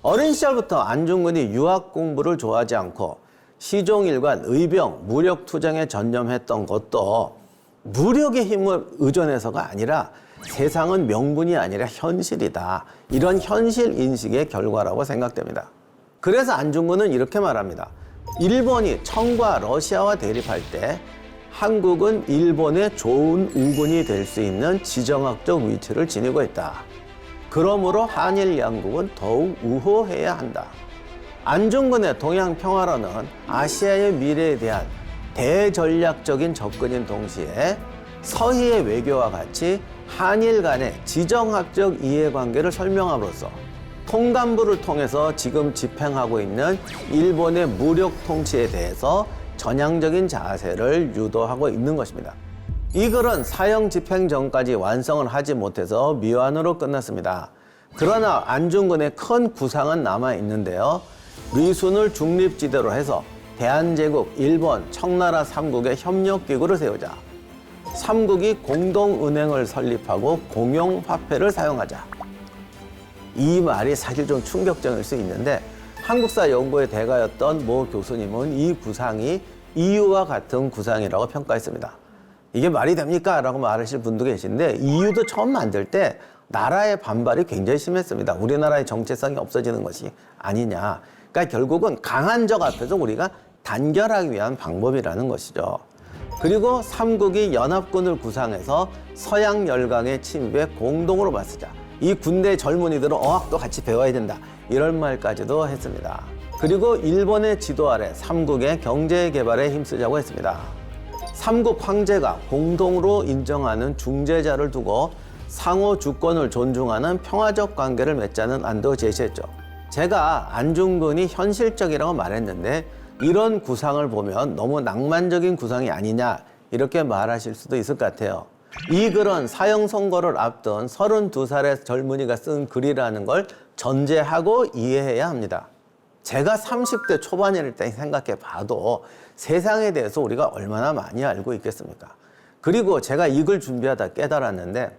어린 시절부터 안중근이 유학 공부를 좋아하지 않고 시종일관 의병, 무력투쟁에 전념했던 것도 무력의 힘을 의존해서가 아니라 세상은 명분이 아니라 현실이다. 이런 현실 인식의 결과라고 생각됩니다. 그래서 안중근은 이렇게 말합니다. 일본이 청과 러시아와 대립할 때 한국은 일본의 좋은 우군이 될 수 있는 지정학적 위치를 지니고 있다. 그러므로 한일 양국은 더욱 우호해야 한다. 안중근의 동양평화론은 아시아의 미래에 대한 대전략적인 접근인 동시에 서희의 외교와 같이 한일 간의 지정학적 이해관계를 설명함으로써 통감부를 통해서 지금 집행하고 있는 일본의 무력 통치에 대해서 전향적인 자세를 유도하고 있는 것입니다. 이 글은 사형 집행 전까지 완성을 하지 못해서 미완으로 끝났습니다. 그러나 안중근의 큰 구상은 남아 있는데요. 리순을 중립지대로 해서 대한제국, 일본, 청나라 3국의 협력기구를 세우자. 3국이 공동은행을 설립하고 공용화폐를 사용하자. 이 말이 사실 좀 충격적일 수 있는데 한국사 연구의 대가였던 모 교수님은 이 구상이 EU와 같은 구상이라고 평가했습니다. 이게 말이 됩니까? 라고 말하실 분도 계신데 EU도 처음 만들 때 나라의 반발이 굉장히 심했습니다. 우리나라의 정체성이 없어지는 것이 아니냐. 그러니까 결국은 강한 적 앞에서 우리가 단결하기 위한 방법이라는 것이죠. 그리고 3국이 연합군을 구상해서 서양 열강의 침입에 공동으로 맞서자. 이 군대 젊은이들은 어학도 같이 배워야 된다. 이런 말까지도 했습니다. 그리고 일본의 지도 아래 3국의 경제 개발에 힘쓰자고 했습니다. 3국 황제가 공동으로 인정하는 중재자를 두고 상호 주권을 존중하는 평화적 관계를 맺자는 안도 제시했죠. 제가 안중근이 현실적이라고 말했는데 이런 구상을 보면 너무 낭만적인 구상이 아니냐 이렇게 말하실 수도 있을 것 같아요. 이 글은 사형 선고를 앞둔 32살의 젊은이가 쓴 글이라는 걸 전제하고 이해해야 합니다. 제가 30대 초반일 때 생각해 봐도 세상에 대해서 우리가 얼마나 많이 알고 있겠습니까? 그리고 제가 이 글 준비하다 깨달았는데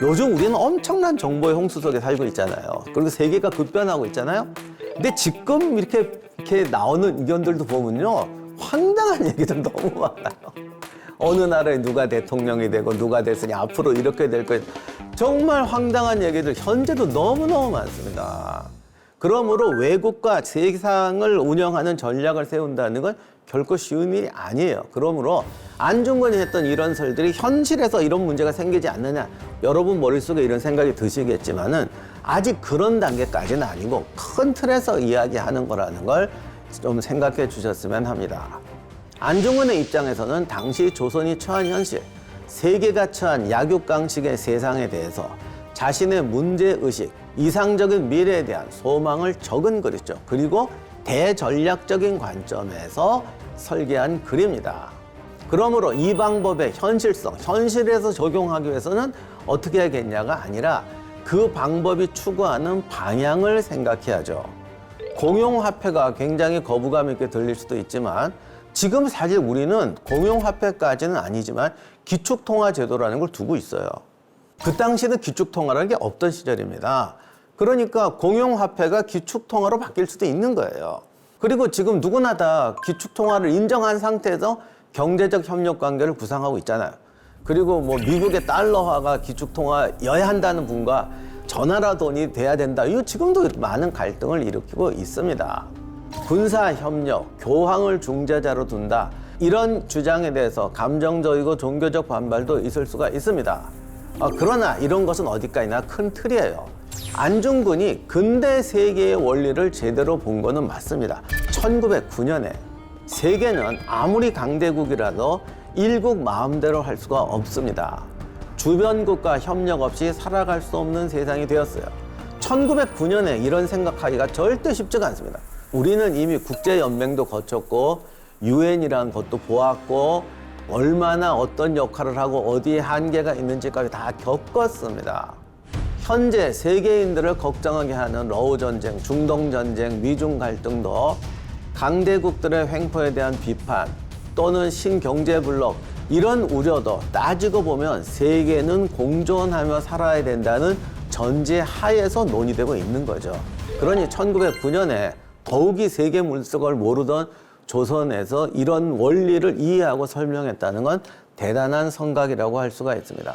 요즘 우리는 엄청난 정보의 홍수 속에 살고 있잖아요. 그리고 세계가 급변하고 있잖아요. 근데 지금 이렇게 나오는 의견들도 보면요. 황당한 얘기들 너무 많아요. 어느 나라에 누가 대통령이 되고 누가 됐으니 앞으로 이렇게 될 거예요. 정말 황당한 얘기들 현재도 너무너무 많습니다. 그러므로 외국과 세상을 운영하는 전략을 세운다는 건 결코 쉬운 일이 아니에요. 그러므로 안중근이 했던 이런 설들이 현실에서 이런 문제가 생기지 않느냐. 여러분 머릿속에 이런 생각이 드시겠지만은 아직 그런 단계까지는 아니고 큰 틀에서 이야기하는 거라는 걸 좀 생각해 주셨으면 합니다. 안중근의 입장에서는 당시 조선이 처한 현실, 세계가 처한 약육강식의 세상에 대해서 자신의 문제의식, 이상적인 미래에 대한 소망을 적은 글이죠. 그리고 대전략적인 관점에서 설계한 글입니다. 그러므로 이 방법의 현실성, 현실에서 적용하기 위해서는 어떻게 해야겠냐가 아니라 그 방법이 추구하는 방향을 생각해야죠. 공용화폐가 굉장히 거부감 있게 들릴 수도 있지만 지금 사실 우리는 공용화폐까지는 아니지만 기축통화제도라는 걸 두고 있어요. 그 당시에는 기축통화라는 게 없던 시절입니다. 그러니까 공용화폐가 기축통화로 바뀔 수도 있는 거예요. 그리고 지금 누구나 다 기축통화를 인정한 상태에서 경제적 협력 관계를 구상하고 있잖아요. 그리고 뭐 미국의 달러화가 기축통화여야 한다는 분과 저 나라 돈이 돼야 된다. 이거 지금도 많은 갈등을 일으키고 있습니다. 군사협력, 교황을 중재자로 둔다. 이런 주장에 대해서 감정적이고 종교적 반발도 있을 수가 있습니다. 그러나 이런 것은 어디까지나 큰 틀이에요. 안중근이 근대 세계의 원리를 제대로 본 거는 맞습니다. 1909년에 세계는 아무리 강대국이라도 일국 마음대로 할 수가 없습니다. 주변국과 협력 없이 살아갈 수 없는 세상이 되었어요. 1909년에 이런 생각하기가 절대 쉽지가 않습니다. 우리는 이미 국제연맹도 거쳤고 유엔이라는 것도 보았고 얼마나 어떤 역할을 하고 어디에 한계가 있는지까지 다 겪었습니다. 현재 세계인들을 걱정하게 하는 러우전쟁, 중동전쟁, 미중 갈등도 강대국들의 횡포에 대한 비판 또는 신경제블록 이런 우려도 따지고 보면 세계는 공존하며 살아야 된다는 전제 하에서 논의되고 있는 거죠. 그러니 1909년에 더욱이 세계 물속을 모르던 조선에서 이런 원리를 이해하고 설명했다는 건 대단한 성각이라고 할 수가 있습니다.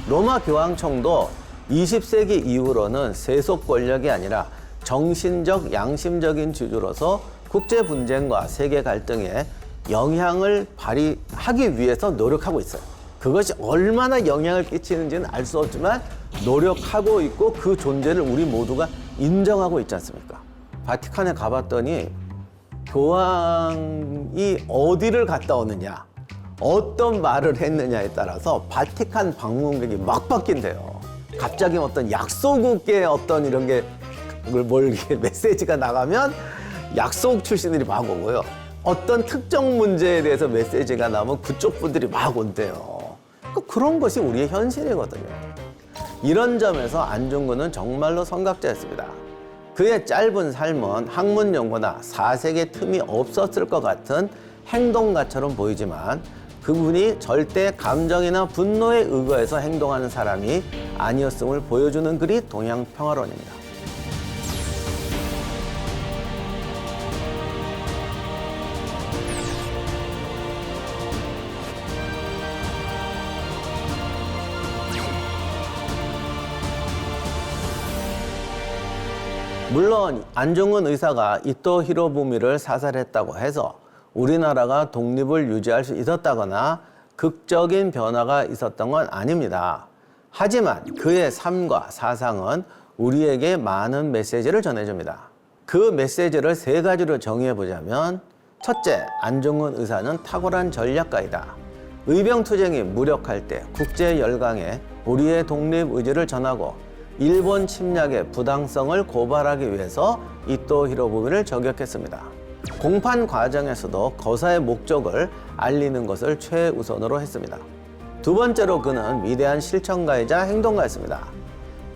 로마 교황청도 20세기 이후로는 세속 권력이 아니라 정신적, 양심적인 지주로서 국제 분쟁과 세계 갈등에 영향을 발휘하기 위해서 노력하고 있어요. 그것이 얼마나 영향을 끼치는지는 알 수 없지만 노력하고 있고 그 존재를 우리 모두가 인정하고 있지 않습니까? 바티칸에 가봤더니 교황이 어디를 갔다 오느냐, 어떤 말을 했느냐에 따라서 바티칸 방문객이 막 바뀐대요. 갑자기 어떤 약소국의 어떤 이런 게 뭘 이렇게 메시지가 나가면 약소국 출신들이 막 오고요. 어떤 특정 문제에 대해서 메시지가 나오면 그쪽 분들이 막 온대요. 그런 것이 우리의 현실이거든요. 이런 점에서 안중근은 정말로 선각자였습니다. 그의 짧은 삶은 학문 연구나 사색의 틈이 없었을 것 같은 행동가처럼 보이지만 그분이 절대 감정이나 분노에 의거해서 행동하는 사람이 아니었음을 보여주는 글이 동양평화론입니다. 물론 안중근 의사가 이토 히로부미를 사살했다고 해서 우리나라가 독립을 유지할 수 있었다거나 극적인 변화가 있었던 건 아닙니다. 하지만 그의 삶과 사상은 우리에게 많은 메시지를 전해줍니다. 그 메시지를 세 가지로 정의해보자면 첫째, 안중근 의사는 탁월한 전략가이다. 의병투쟁이 무력할 때 국제 열강에 우리의 독립 의지를 전하고 일본 침략의 부당성을 고발하기 위해서 이토 히로부미를 저격했습니다. 공판 과정에서도 거사의 목적을 알리는 것을 최우선으로 했습니다. 두 번째로 그는 위대한 실천가이자 행동가였습니다.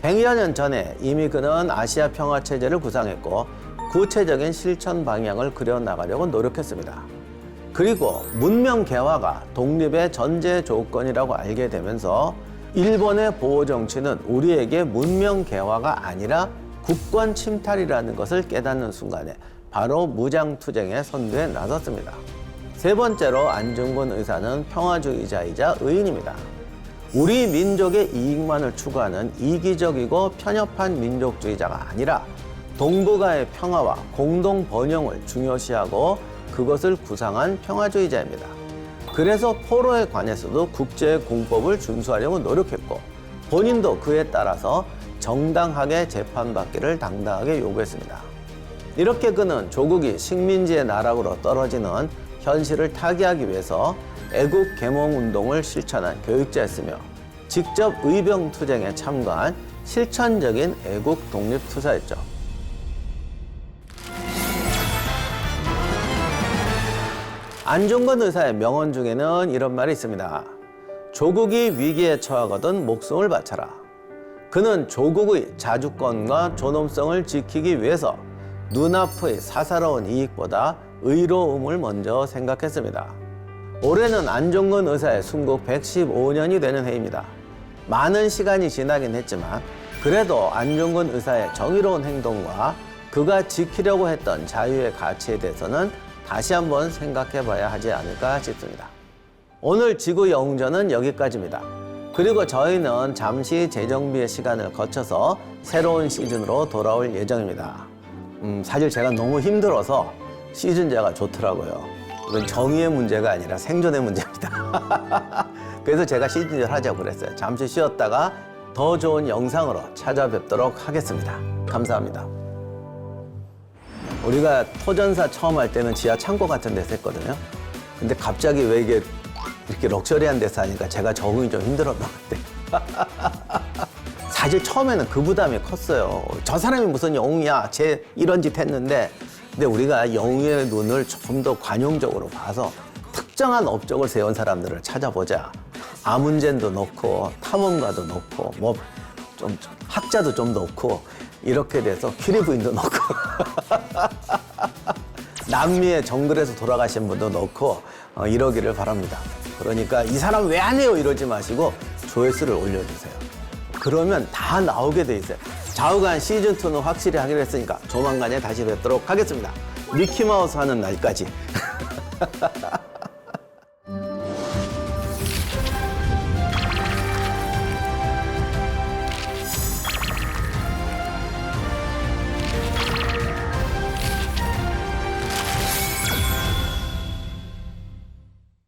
100여 년 전에 이미 그는 아시아 평화체제를 구상했고 구체적인 실천 방향을 그려나가려고 노력했습니다. 그리고 문명 개화가 독립의 전제 조건이라고 알게 되면서 일본의 보호 정치는 우리에게 문명 개화가 아니라 국권 침탈이라는 것을 깨닫는 순간에 바로 무장투쟁의 선두에 나섰습니다. 세 번째로 안중근 의사는 평화주의자이자 의인입니다. 우리 민족의 이익만을 추구하는 이기적이고 편협한 민족주의자가 아니라 동북아의 평화와 공동 번영을 중요시하고 그것을 구상한 평화주의자입니다. 그래서 포로에 관해서도 국제공법을 준수하려고 노력했고 본인도 그에 따라서 정당하게 재판받기를 당당하게 요구했습니다. 이렇게 그는 조국이 식민지의 나락으로 떨어지는 현실을 타개하기 위해서 애국 계몽 운동을 실천한 교육자였으며 직접 의병투쟁에 참가한 실천적인 애국 독립투사였죠. 안중근 의사의 명언 중에는 이런 말이 있습니다. 조국이 위기에 처하거든 목숨을 바쳐라. 그는 조국의 자주권과 존엄성을 지키기 위해서 눈앞의 사사로운 이익보다 의로움을 먼저 생각했습니다. 올해는 안중근 의사의 순국 115년이 되는 해입니다. 많은 시간이 지나긴 했지만 그래도 안중근 의사의 정의로운 행동과 그가 지키려고 했던 자유의 가치에 대해서는 다시 한번 생각해 봐야 하지 않을까 싶습니다. 오늘 지구 영웅전은 여기까지입니다. 그리고 저희는 잠시 재정비의 시간을 거쳐서 새로운 시즌으로 돌아올 예정입니다. 사실 제가 너무 힘들어서 시즌제가 좋더라고요. 이건 정의의 문제가 아니라 생존의 문제입니다. 그래서 제가 시즌제를 하자고 그랬어요. 잠시 쉬었다가 더 좋은 영상으로 찾아뵙도록 하겠습니다. 감사합니다. 우리가 토전사 처음 할 때는 지하 창고 같은 데서 했거든요. 근데 갑자기 왜 이게 이렇게 럭셔리한 데서 하니까 제가 적응이 좀 힘들었던 것 같아요. 사실 처음에는 그 부담이 컸어요. 저 사람이 무슨 영웅이야. 쟤 이런 짓 했는데. 근데 우리가 영웅의 눈을 좀 더 관용적으로 봐서 특정한 업적을 세운 사람들을 찾아보자. 아문젠도 넣고 탐험가도 넣고 뭐 좀 학자도 좀 넣고 이렇게 돼서 퀴리 부인도 넣고 남미의 정글에서 돌아가신 분도 넣고 이러기를 바랍니다. 그러니까 이 사람 왜 안 해요? 이러지 마시고 조회수를 올려주세요. 그러면 다 나오게 돼 있어요. 좌우간 시즌2는 확실히 하기로 했으니까 조만간에 다시 뵙도록 하겠습니다. 미키마우스 하는 날까지.